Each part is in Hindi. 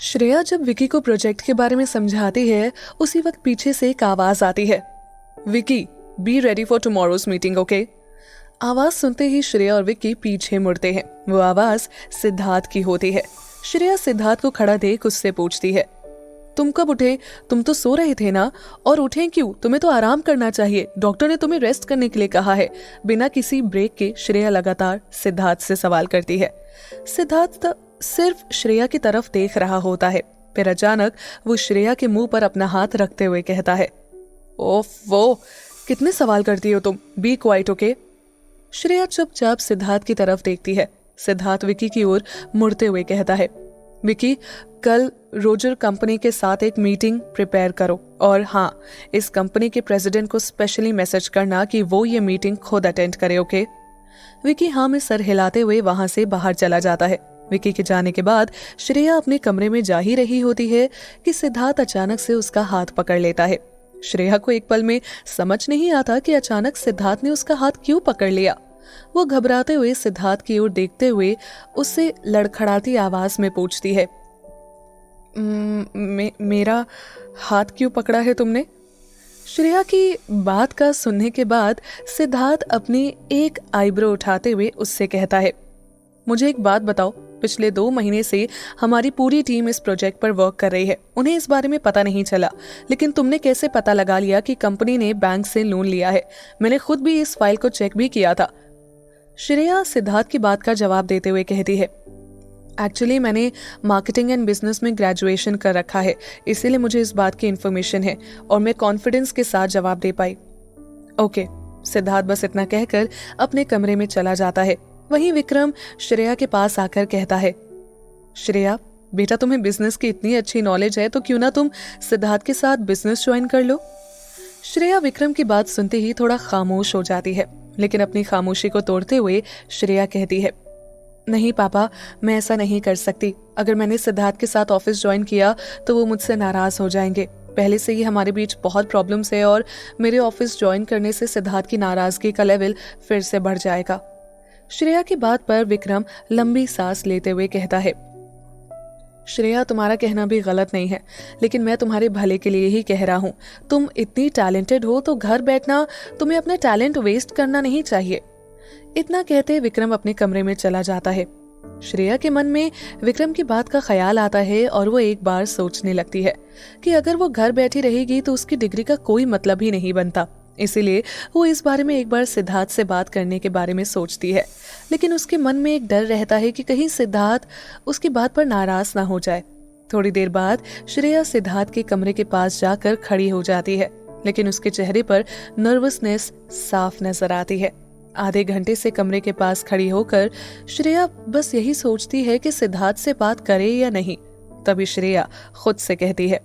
श्रेया जब विकी को प्रोजेक्ट के बारे में समझाती है, उसी वक्त पीछे से एक आवाज आती है, Vicky be ready for tomorrow's meeting, okay. आवाज सुनते ही श्रेया और विकी पीछे मुड़ते हैं। वो आवाज सिद्धार्थ की होती है। श्रेया सिद्धार्थ को खड़ा देख उससे पूछती है, तुम कब उठे? तुम तो सो रहे थे ना? और उठे क्यों? तुम्हें तो आराम करना चाहिए, डॉक्टर ने तुम्हें रेस्ट करने के लिए कहा है। बिना किसी ब्रेक के श्रेया लगातार सिद्धार्थ से सवाल करती है। सिद्धार्थ सिर्फ श्रेया की तरफ देख रहा होता है। फिर अचानक वो श्रेया के मुंह पर अपना हाथ रखते हुए कहता है, ओफ वो कितने सवाल करती हो तुम, बी क्वाइट, ओके। श्रेया चुपचाप सिद्धार्थ की तरफ देखती है। सिद्धार्थ विकी की ओर मुड़ते हुए कहता है, विकी कल रोजर कंपनी के साथ एक मीटिंग प्रिपेयर करो, और हाँ, इस कंपनी के प्रेसिडेंट को स्पेशली मैसेज करना कि वो ये मीटिंग खुद अटेंड करे, ओके। विकी हाँ में सर हिलाते हुए वहां से बाहर चला जाता है। विकी के जाने के बाद श्रेया अपने कमरे में जा ही रही होती है कि सिद्धार्थ अचानक से उसका हाथ पकड़ लेता है। श्रेया को एक पल में समझ नहीं आता कि अचानक सिद्धार्थ ने उसका हाथ क्यों पकड़ लिया। वो घबराते हुए सिद्धार्थ की ओर देखते हुए उससे लड़खड़ाती आवाज में पूछती है, मेरा हाथ क्यों पकड़ा है तुमने? श्रेया की बात का सुनने के बाद सिद्धार्थ अपनी एक आईब्रो उठाते हुए उससे कहता है, मुझे एक बात बताओ, पिछले 2 महीने से हमारी पूरी टीम इस प्रोजेक्ट पर वर्क कर रही है। उन्हें इस बारे में पता नहीं चला, लेकिन तुमने कैसे पता लगा लिया कि कंपनी ने बैंक से लोन लिया है? मैंने खुद भी इस फाइल को चेक भी किया था। श्रेया सिद्धार्थ की बात का जवाब देते हुए कहती है, एक्चुअली मैंने मार्केटिंग एंड बिजनेस में ग्रेजुएशन कर रखा है, इसीलिए मुझे इस बात की इन्फॉर्मेशन है और मैं कॉन्फिडेंस के साथ जवाब दे पाई। ओके। सिद्धार्थ बस इतना कहकर अपने कमरे में चला जाता है। वहीं विक्रम श्रेया के पास आकर कहता है, श्रेया बेटा, तुम्हें बिजनेस की इतनी अच्छी नॉलेज है तो क्यों ना तुम सिद्धार्थ के साथ बिजनेस ज्वाइन कर लो। श्रेया विक्रम की बात सुनते ही थोड़ा खामोश हो जाती है, लेकिन अपनी खामोशी को तोड़ते हुए श्रेया कहती है, नहीं पापा, मैं ऐसा नहीं कर सकती। अगर मैंने सिद्धार्थ के साथ ऑफिस ज्वाइन किया तो वो मुझसे नाराज हो जाएंगे। पहले से ही हमारे बीच बहुत प्रॉब्लम्स है और मेरे ऑफिस ज्वाइन करने से सिद्धार्थ की नाराजगी का लेवल फिर से बढ़ जाएगा। श्रेया की बात पर विक्रम लंबी सांस लेते हुए कहता है, श्रेया तुम्हारा कहना भी गलत नहीं है, लेकिन मैं तुम्हारे भले के लिए ही कह रहा हूँ। तुम इतनी टैलेंटेड हो तो घर बैठना, तुम्हें अपना टैलेंट वेस्ट करना नहीं चाहिए। इतना कहते विक्रम अपने कमरे में चला जाता है। श्रेया के मन में विक्रम की बात का ख्याल आता है और वो एक बार सोचने लगती है कि अगर वो घर बैठी रहेगी तो उसकी डिग्री का कोई मतलब ही नहीं बनता। इसीलिए वो इस बारे में एक बार सिद्धार्थ से बात करने के बारे में सोचती है, लेकिन उसके मन में एक डर रहता है कि कहीं सिद्धार्थ उसकी बात पर नाराज ना हो जाए। थोड़ी देर बाद श्रेया सिद्धार्थ के कमरे के पास जाकर खड़ी हो जाती है, लेकिन उसके चेहरे पर नर्वसनेस साफ नजर आती है। आधे घंटे से कमरे के पास खड़ी होकर श्रेया बस यही सोचती है कि सिद्धार्थ से बात करे या नहीं। तभी श्रेया खुद से कहती है,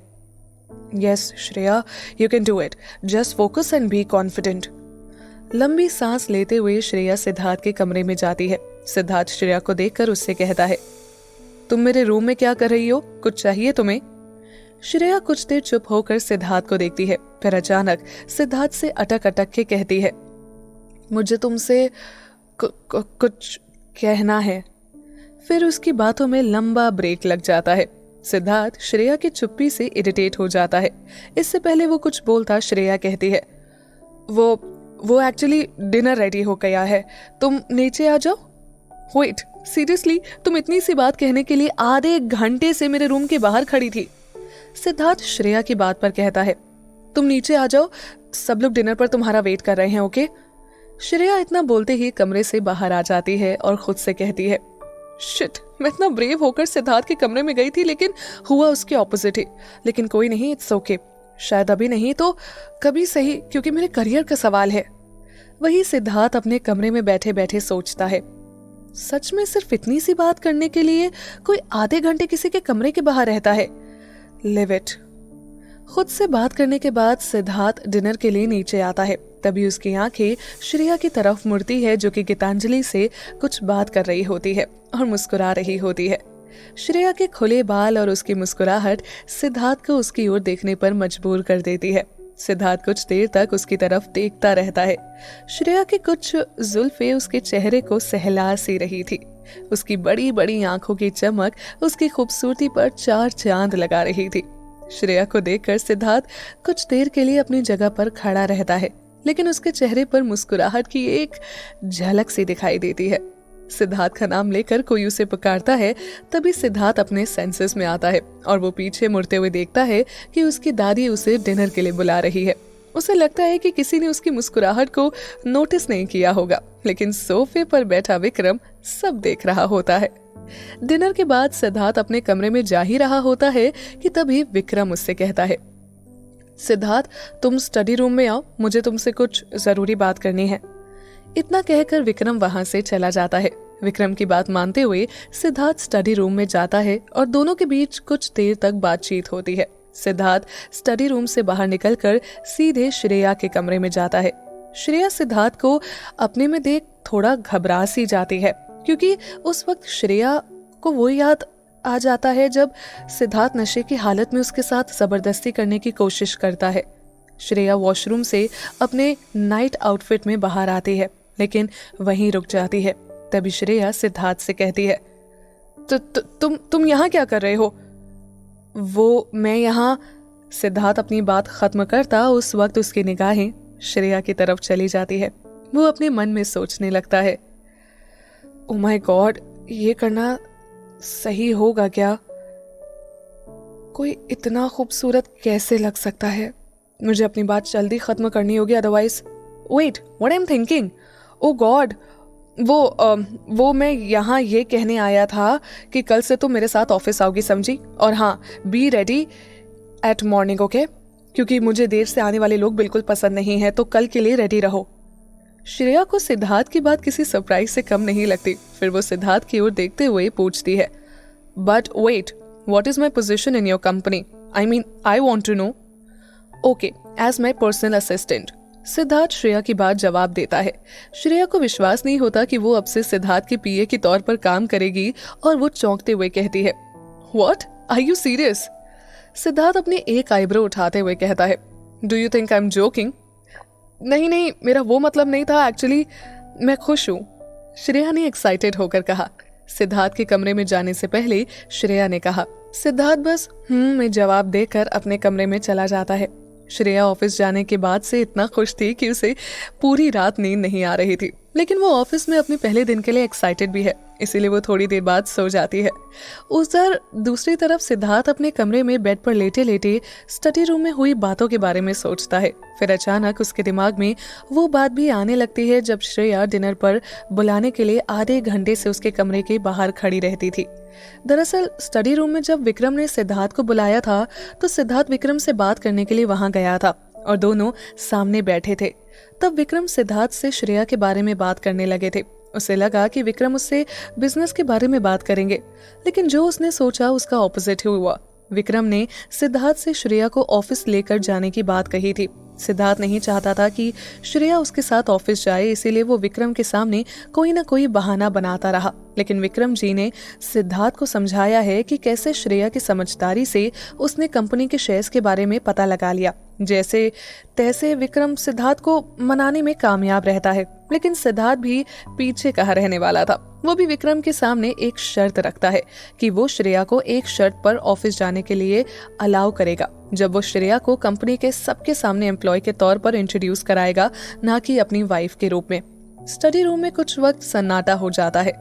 yes Shreya, you can do it, just focus and be confident. लंबी सांस लेते हुए श्रेया सिद्धार्थ के कमरे में जाती है। सिद्धार्थ श्रेया को देखकर उससे कहता है, तुम मेरे रूम में क्या कर रही हो? कुछ चाहिए तुम्हें? श्रेया कुछ देर चुप होकर सिद्धार्थ को देखती है, फिर अचानक सिद्धार्थ से अटक अटक के कहती है, मुझे तुमसे कुछ कहना है। फिर उसकी बातों में लंबा ब्रेक लग जाता है। सिद्धार्थ श्रेया की चुप्पी से इरिटेट हो जाता है। इससे पहले वो कुछ बोलता श्रेया कहती है, वो एक्चुअली डिनर रेडी हो गया है, तुम नीचे आ जाओ। वेट, सीरियसली तुम इतनी सी बात कहने के लिए आधे घंटे से मेरे रूम के बाहर खड़ी थी? सिद्धार्थ श्रेया की बात पर कहता है, तुम नीचे आ जाओ, सब लोग डिनर पर तुम्हारा वेट कर रहे हैं, ओके। श्रेया इतना बोलते ही कमरे से बाहर आ जाती है और खुद से कहती है, शिट, मैं इतना ब्रेव होकर सिद्धार्थ के कमरे में गई थी, लेकिन हुआ उसके ऑपोजिट ही। लेकिन कोई नहीं, इट्स ओके, शायद अभी नहीं तो कभी सही, क्योंकि मेरे करियर का सवाल है। वही सिद्धार्थ अपने कमरे में बैठे बैठे सोचता है, सच में सिर्फ इतनी सी बात करने के लिए कोई आधे घंटे किसी के कमरे के बाहर रहता है? Live it. खुद से बात करने के बाद सिद्धार्थ डिनर के लिए नीचे आता है। तभी उसकी आंखें श्रेया की तरफ मुड़ती है, जो कि गीतांजलि से कुछ बात कर रही होती है और मुस्कुरा रही होती है। श्रेया के खुले बाल और उसकी मुस्कुराहट सिद्धार्थ को उसकी ओर देखने पर मजबूर कर देती है। सिद्धार्थ कुछ देर तक उसकी तरफ देखता रहता है। श्रेया की कुछ जुल्फें उसके चेहरे को सहला सी रही थी। उसकी बड़ी बड़ी आंखों की चमक उसकी खूबसूरती पर 4 चांद लगा रही थी। श्रेया को देखकर सिद्धार्थ कुछ देर के लिए अपनी जगह पर खड़ा रहता है, लेकिन उसके चेहरे पर मुस्कुराहट की एक झलक सी दिखाई देती है। सिद्धार्थ का नाम लेकर कोई उसे पुकारता है, तभी सिद्धार्थ अपने सेंसेस में आता है और वो पीछे मुड़ते हुए देखता है कि उसकी दादी उसे डिनर के लिए बुला रही है। उसे लगता है कि किसी ने उसकी मुस्कुराहट को नोटिस नहीं किया होगा, लेकिन सोफे पर बैठा विक्रम सब देख रहा होता है। डिनर के बाद सिद्धार्थ अपने कमरे में जा ही रहा होता है कि तभी विक्रम उससे कहता है, सिद्धार्थ तुम स्टडी रूम में आओ, मुझे तुमसे कुछ जरूरी बात करनी है। इतना कहकर विक्रम वहां से चला जाता है। विक्रम की बात मानते हुए सिद्धार्थ स्टडी रूम में जाता है और दोनों के बीच कुछ देर तक बातचीत होती है। सिद्धार्थ स्टडी रूम से बाहर निकलकर सीधे श्रेया के कमरे में जाता है। श्रेया सिद्धार्थ को अपने में देख थोड़ा घबरा सी जाती है, क्योंकि उस वक्त श्रेया को वो याद आ जाता है जब सिद्धार्थ नशे की हालत में उसके साथ जबरदस्ती करने की कोशिश करता है। श्रेया वॉशरूम से अपने नाइट आउटफिट में बाहर आती है, लेकिन वहीं रुक जाती है। तभी श्रेया सिद्धार्थ से कहती है, तुम यहाँ क्या कर रहे हो? वो मैं यहाँ। सिद्धार्थ अपनी बात खत्म करता उस वक्त उसकी निगाहें श्रेया की तरफ चली जाती है। वो अपने मन में सोचने लगता है, ओ माय गॉड, ये करना सही होगा क्या? कोई इतना खूबसूरत कैसे लग सकता है? मुझे अपनी बात जल्दी खत्म करनी होगी, otherwise. Wait, what I am thinking? Oh god, वो मैं यहाँ ये कहने आया था कि कल से तुम मेरे साथ ऑफिस आओगी, समझी? और हाँ, be ready eight morning, okay? क्योंकि मुझे देर से आने वाले लोग बिल्कुल पसंद नहीं है, तो कल के लिए रेडी रहो। श्रेया को सिद्धार्थ की बात किसी सरप्राइज से कम नहीं लगती। फिर वो सिद्धार्थ की ओर देखते हुए पूछती है, but wait, what is my position in your company? I mean, I want to know. Okay, as my personal assistant. Siddharth Shreya की बात जवाब देता है। श्रेया को विश्वास नहीं होता कि वो अब से सिद्धार्थ की पीए के तौर पर काम करेगी, और वो चौंकते हुए कहती है, what, are you serious? Siddharth अपनी एक आईब्रो उठाते हुए कहता है, do you think I am joking? नहीं, मेरा वो मतलब नहीं था, एक्चुअली मैं खुश हूँ, श्रेया ने एक्साइटेड होकर कहा। सिद्धार्थ के कमरे में जाने से पहले श्रेया ने कहा। सिद्धार्थ बस में जवाब देकर अपने कमरे में चला जाता है। श्रेया ऑफिस जाने के बाद से इतना खुश थी कि उसे पूरी रात नींद नहीं आ रही थी, लेकिन वो ऑफिस में अपने पहले दिन के लिए एक्साइटेड भी है, इसीलिए वो थोड़ी देर बाद सो जाती है। उधर दूसरी तरफ सिद्धार्थ अपने कमरे में बेड पर लेटे लेटे स्टडी रूम में हुई बातों के बारे में सोचता है। फिर अचानक उसके दिमाग में वो बात भी आने लगती है जब श्रेया डिनर पर बुलाने के लिए आधे घंटे से उसके कमरे के बाहर खड़ी रहती थी। दरअसल स्टडी रूम में जब विक्रम ने सिद्धार्थ को बुलाया था, तो सिद्धार्थ विक्रम से बात करने के लिए वहां गया था और दोनों सामने बैठे थे। तब विक्रम सिद्धार्थ से श्रेया के बारे में बात करने लगे थे। उसे लगा कि विक्रम उससे बिजनेस के बारे में बात करेंगे, लेकिन जो उसने सोचा उसका ऑपोजिट ही हुआ। विक्रम ने सिद्धार्थ से श्रेया को ऑफिस लेकर जाने की बात कही थी। सिद्धार्थ नहीं चाहता था कि श्रेया उसके साथ ऑफिस जाए, इसीलिए वो विक्रम के सामने कोई ना कोई बहाना बनाता रहा। लेकिन विक्रम जी ने सिद्धार्थ को समझाया है कि कैसे श्रेया की समझदारी से उसने कंपनी के शेयर्स के बारे में पता लगा लिया। जैसे तैसे विक्रम सिद्धार्थ को मनाने में कामयाब रहता है, लेकिन सिद्धार्थ भी पीछे कहाँ रहने वाला था। वो भी विक्रम के सामने एक शर्त रखता है कि वो श्रेया को एक शर्त पर ऑफिस जाने के लिए अलाउ करेगा, जब वो श्रेया को कंपनी के सबके सामने एम्प्लॉय के तौर पर इंट्रोड्यूस कराएगा, ना कि अपनी वाइफ के रूप में। स्टडी रूम में कुछ वक्त सन्नाटा हो जाता है,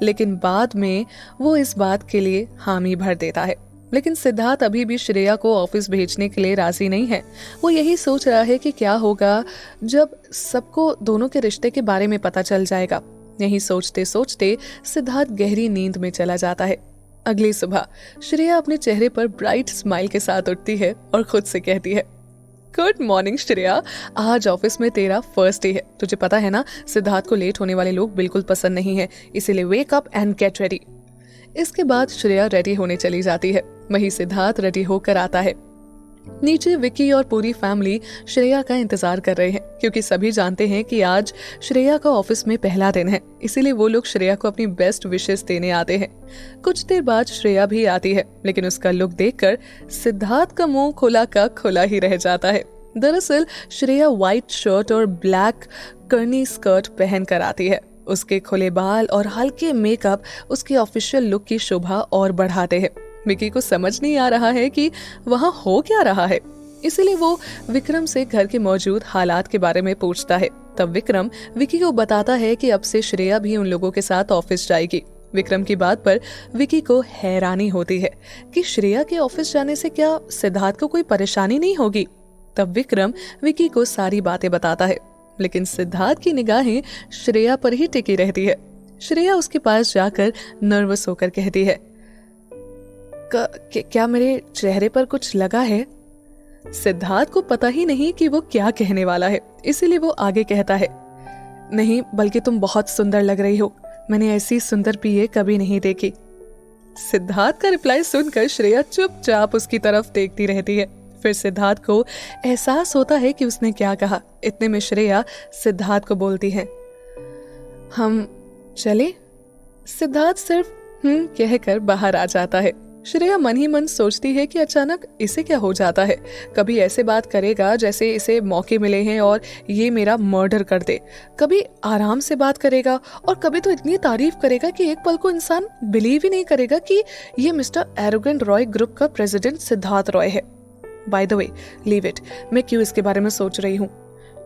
लेकिन बाद में वो इस बात के लिए हामी भर देता है। लेकिन सिद्धार्थ अभी भी श्रेया को ऑफिस भेजने के लिए राजी नहीं है। वो यही सोच रहा है कि क्या होगा जब सबको दोनों के रिश्ते के बारे में पता चल जाएगा। यही सोचते सोचते सिद्धार्थ गहरी नींद में चला जाता है। अगली सुबह श्रेया अपने चेहरे पर ब्राइट स्माइल के साथ उठती है और खुद से कहती है, गुड मॉर्निंग श्रेया, आज ऑफिस में तेरा फर्स्ट डे है। तुझे पता है ना, सिद्धार्थ को लेट होने वाले लोग बिल्कुल पसंद नहीं है, इसीलिए wake up and get ready. इसके बाद श्रेया रेडी होने चली जाती है। वहीं सिद्धार्थ रेडी होकर आता है। नीचे विक्की और पूरी फैमिली श्रेया का इंतजार कर रहे हैं, क्योंकि सभी जानते हैं कि आज श्रेया का ऑफिस में पहला दिन है, इसीलिए वो लोग श्रेया को अपनी बेस्ट विशेस देने आते हैं। कुछ देर बाद श्रेया भी आती है, लेकिन उसका लुक देखकर सिद्धार्थ का मुंह खुला का खुला ही रह जाता है। दरअसल श्रेया व्हाइट शर्ट और ब्लैक कर्नी स्कर्ट पहन कर आती है। उसके खुले बाल और हल्के मेकअप उसके ऑफिशियल लुक की शोभा और बढ़ाते हैं। विकी को समझ नहीं आ रहा है कि वहाँ हो क्या रहा है, इसीलिए वो विक्रम से घर के मौजूद हालात के बारे में पूछता है। तब विक्रम विकी को बताता है कि अब से श्रेया भी उन लोगों के साथ ऑफिस जाएगी। विक्रम की बात पर विकी को हैरानी होती है कि श्रेया के ऑफिस जाने से क्या सिद्धार्थ को कोई परेशानी नहीं होगी। तब विक्रम विकी को सारी बातें बताता है, लेकिन सिद्धार्थ की निगाहें श्रेया पर ही टिकी रहती है। श्रेया उसके पास जाकर नर्वस होकर कहती है, क्या मेरे चेहरे पर कुछ लगा है? सिद्धार्थ को पता ही नहीं कि वो क्या कहने वाला है, इसीलिए वो आगे कहता है, नहीं, बल्कि तुम बहुत सुंदर लग रही हो। मैंने ऐसी सुंदर पीए कभी नहीं देखी। सिद्धार्थ का रिप्लाई सुनकर श्रेया चुपचाप उसकी तरफ देखती रहती है। फिर सिद्धार्थ को एहसास होता है कि उसने क्या कहा। इतने में श्रेया सिद्धार्थ को बोलती है, हम चले? सिद्धार्थ सिर्फ कहकर बाहर आ जाता है। श्रेया मन ही मन सोचती है कि अचानक इसे क्या हो जाता है। कभी ऐसे बात करेगा जैसे इसे मौके मिले हैं और ये मेरा मर्डर कर दे, कभी आराम से बात करेगा और कभी तो इतनी तारीफ करेगा कि एक पल को इंसान बिलीव ही नहीं करेगा कि ये मिस्टर एरोगेंट रॉय ग्रुप का प्रेसिडेंट सिद्धार्थ रॉय है। By the way, leave it, मैं क्यों इसके बारे में सोच रही हूँ।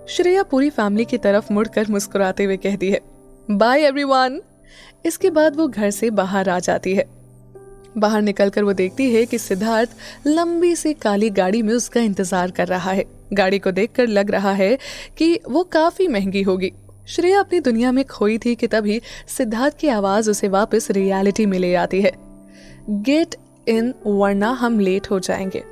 श्रेया पूरी फैमिली की तरफ मुड़कर मुस्कुराते हुए कहती है, बाय एवरीवन। इसके बाद वो घर से बाहर आ जाती है। बाहर निकलकर वो देखती है कि सिद्धार्थ लंबी सी काली गाड़ी में उसका इंतजार कर रहा है। गाड़ी को देखकर लग रहा है कि वो काफी महंगी होगी। श्रेया अपनी दुनिया में खोई थी कि तभी सिद्धार्थ की आवाज उसे वापस रियलिटी में ले आती है, गेट इन वरना हम लेट हो जाएंगे।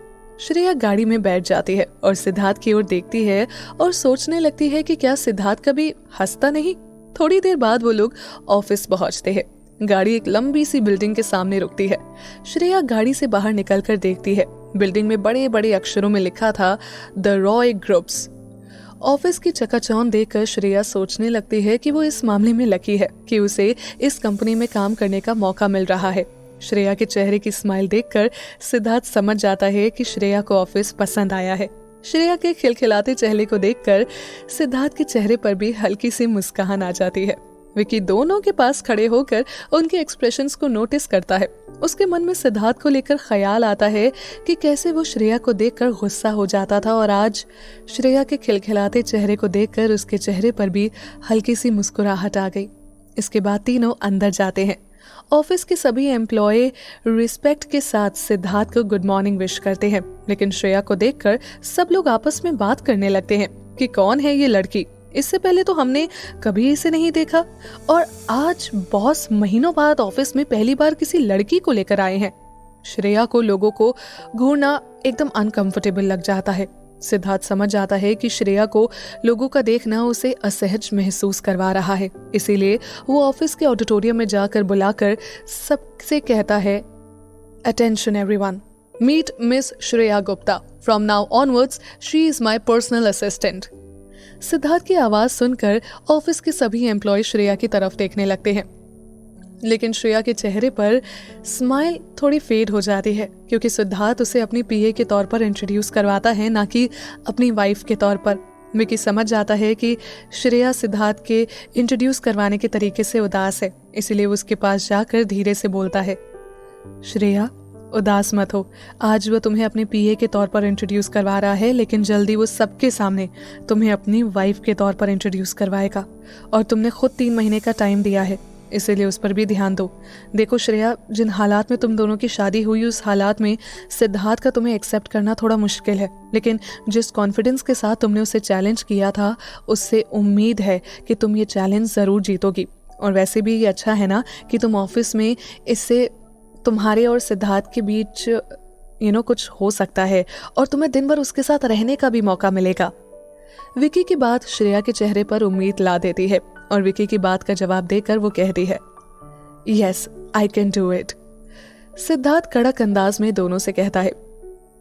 श्रेया गाड़ी में बैठ जाती है और सिद्धार्थ की ओर देखती है और सोचने लगती है कि क्या सिद्धार्थ कभी हंसता नहीं। थोड़ी देर बाद वो लोग ऑफिस पहुंचते हैं। गाड़ी एक लंबी सी बिल्डिंग के सामने रुकती है। श्रेया गाड़ी से बाहर निकलकर देखती है। बिल्डिंग में बड़े बड़े अक्षरों में लिखा था, द रॉय ग्रुप्स। ऑफिस की चकाचौंध देखकर श्रेया सोचने लगती है कि वो इस मामले में लकी है कि उसे इस कंपनी में काम करने का मौका मिल रहा है। श्रेया के चेहरे की स्माइल देखकर सिद्धार्थ समझ जाता है कि श्रेया को ऑफिस पसंद आया है। श्रेया के खिलखिलाते चेहरे को देखकर सिद्धार्थ के चेहरे पर भी हल्की सी मुस्कान आ जाती है। विकी दोनों के पास खड़े होकर उनके एक्सप्रेशंस को नोटिस करता है। उसके मन में सिद्धार्थ को लेकर ख्याल आता है कि कैसे वो श्रेया को देखकर गुस्सा हो जाता था और आज श्रेया के खिलखिलाते चेहरे को देखकर उसके चेहरे पर भी हल्की सी मुस्कुराहट आ गई। इसके बाद तीनों अंदर जाते हैं। ऑफिस के सभी एम्प्लॉय रिस्पेक्ट के साथ सिद्धार्थ को गुड मॉर्निंग विश करते हैं, लेकिन श्रेया को देखकर सब लोग आपस में बात करने लगते हैं कि कौन है ये लड़की, इससे पहले तो हमने कभी इसे नहीं देखा और आज बॉस महीनों बाद ऑफिस में पहली बार किसी लड़की को लेकर आए हैं। श्रेया को लोगों को घूरना एकदम अनकंफर्टेबल लग जाता है। सिद्धार्थ समझ जाता है कि श्रेया को लोगों का देखना उसे असहज महसूस करवा रहा है, इसीलिए वो ऑफिस के ऑडिटोरियम में जाकर बुलाकर सबसे कहता है, attention everyone, meet miss Shreya Gupta, from now onwards she is my personal assistant. Siddharth की आवाज सुनकर ऑफिस के सभी एम्प्लॉय श्रेया की तरफ देखने लगते हैं, लेकिन श्रेया के चेहरे पर स्माइल थोड़ी फेड हो जाती है क्योंकि सिद्धार्थ उसे अपनी पीए के तौर पर इंट्रोड्यूस करवाता है, ना कि अपनी वाइफ के तौर पर। विकी समझ जाता है कि श्रेया सिद्धार्थ के इंट्रोड्यूस करवाने के तरीके से उदास है, इसीलिए उसके पास जाकर धीरे से बोलता है, श्रेया उदास मत हो, आज वो तुम्हें अपने पीए के तौर पर इंट्रोड्यूस करवा रहा है, लेकिन जल्दी वो सबके सामने तुम्हें अपनी वाइफ के तौर पर इंट्रोड्यूस करवाएगा और तुमने खुद 3 महीने का टाइम दिया है, इसीलिए उस पर भी ध्यान दो। देखो श्रेया, जिन हालात में तुम दोनों की शादी हुई उस हालात में सिद्धार्थ का तुम्हें एक्सेप्ट करना थोड़ा मुश्किल है, लेकिन जिस कॉन्फिडेंस के साथ तुमने उसे चैलेंज किया था उससे उम्मीद है कि तुम ये चैलेंज ज़रूर जीतोगी। और वैसे भी ये अच्छा है ना कि तुम ऑफिस में, इससे तुम्हारे और सिद्धार्थ के बीच कुछ हो सकता है और तुम्हें दिन भर उसके साथ रहने का भी मौका मिलेगा। विकी की बात श्रेया के चेहरे पर उम्मीद ला देती है और विकी की बात का जवाब देकर वो कहती है, yes I can do it. Siddharth कड़क अंदाज में दोनों से कहता है,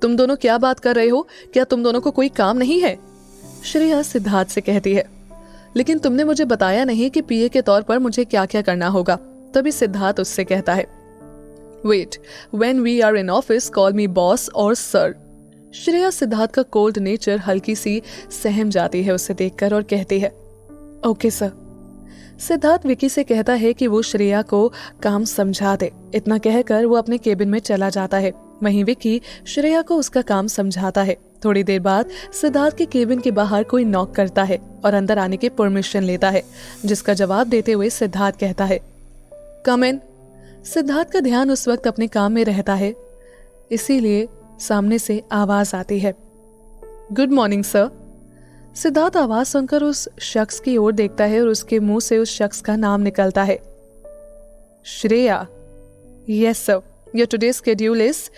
तुम दोनों क्या बात कर रहे हो, क्या तुम दोनों को कोई काम नहीं है? श्रेया सिद्धार्थ से कहती है, लेकिन तुमने मुझे बताया नहीं कि पीए के तौर पर मुझे क्या क्या करना होगा। तभी सिद्धार्थ उससे कहता है, wait, when we are in office call me boss और सर। श्रेया सिद्धार्थ का कोल्ड नेचर हल्की सी सहम जाती है उसे देखकर और कहती है, ओके सर। सिद्धार्थ विकी से कहता है कि वो श्रेया को काम समझा दे। इतना कहकर वो अपने केबिन में चला जाता है। वहीं विकी श्रेया को उसका काम समझाता है। थोड़ी देर बाद सिद्धार्थ के केबिन के बाहर कोई नॉक करता है और अंदर आने की परमिशन लेता है, जिसका जवाब देते हुए सिद्धार्थ कहता है, कम इन। सिद्धार्थ का ध्यान उस वक्त अपने काम में रहता है, इसीलिए सामने से आवाज आती है, गुड मॉर्निंग सर। सिद्धार्थ आवाज सुनकर उस शख्स की ओर देखता है और उसके मुंह से उस शख्स का नाम निकलता है, Shreya. Yes sir, your today schedule is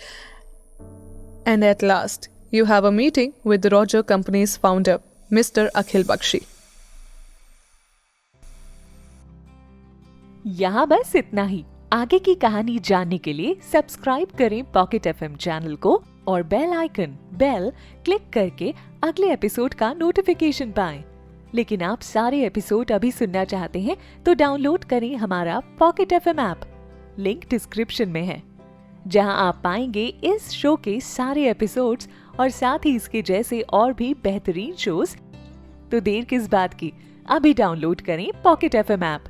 and at last you have a meeting with Roger Company's founder, Mr. Akhil Bakshi. यहाँ बस इतना ही। आगे की कहानी जानने के लिए सब्सक्राइब करें पॉकेट एफएम चैनल को और बेल क्लिक करके अगले एपिसोड का नोटिफिकेशन पाएं। लेकिन आप सारे एपिसोड अभी सुनना चाहते हैं तो डाउनलोड करें हमारा pocket FM app. Link description में है, जहां आप पाएंगे इस शो के सारे एपिसोड्स और साथ ही इसके जैसे और भी बेहतरीन शोज। तो देर किस बात की, अभी डाउनलोड करें पॉकेट एफएम ऐप।